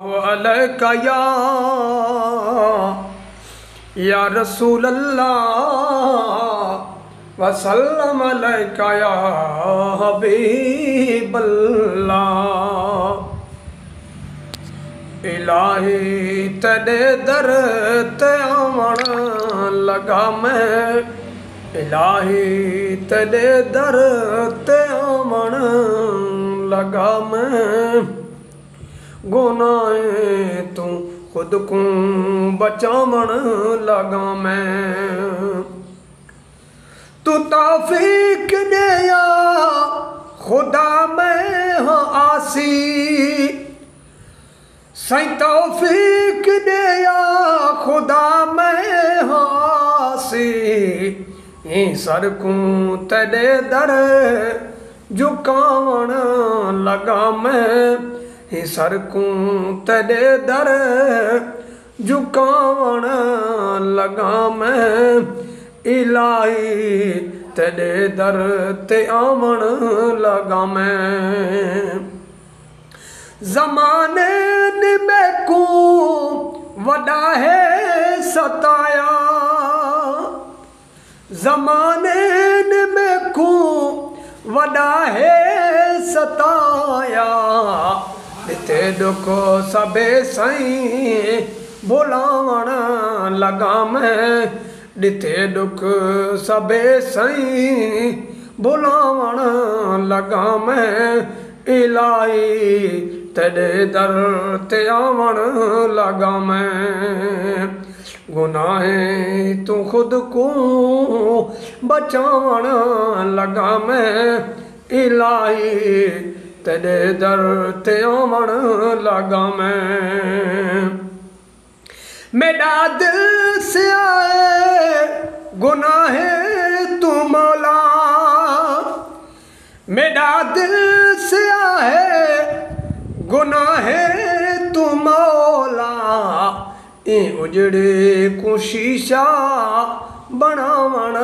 अलैका या रसूल अल्लाह वसल्लम अलैका या हबीब अल्लाह। इलाही तेरे दर ते आवन लगा मैं, इलाही तेरे दर ते आवन लगा मैं। गुनाहें तू खुद को बचावन लगा मैं। तू तौफीक दे या खुदा मैं हाँ आसी, सही तौफीक दे या खुदा मैं हाँ आसी। सर को तेरे दर झुकावन लगा मैं, सर को तेरे दर झुकावन लगा मैं। इलाही तेरे दर ते आवन लगा मैं। ज़माने ने मैकू वड़ा है सताया, ज़माने ने मैकू वड़ा है सताया। ते दुख सबे सही बुलावन लगा मैं, दिते दुख सबे सही बुलावन लगा मैं। इलाही तेरे दर ते आवन लगा मैं। गुनाहें तू खुद को बचावन लगा मैं। इलाही तेरे दर ते आवन लगा मैं। मेरा दिल से आए गुनाहें तू मौला, मेरा दिल से आए गुनाहें तू मौला। उजड़े को शीशा बनावन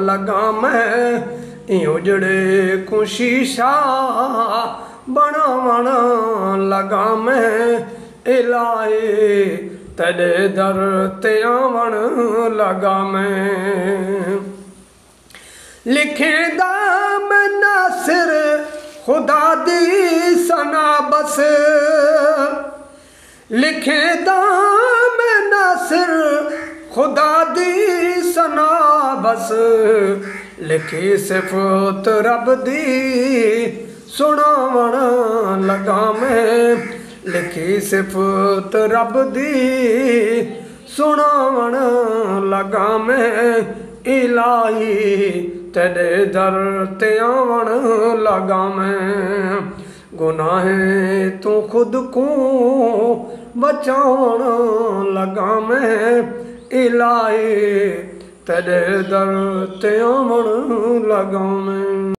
लगा मैं, उजड़े को शीशा बनावन लगा मैं। इलाही तेरे दर ते आवन लगा मैं। लिखे दाम नासिर खुदा दी सना बस, लिखे दाम नासिर खुदा दी सना बस। लिखी सिफत रब दी सुनावन लगा मैं, लिखी सिफत रब दी सुनावन लगा मैं। इलाही तेरे दर ते आवन लगा मैं। गुनाहें तू खुद को बचावन लगा मैं। इलाही तेरे दर ते आवन लगा मैं।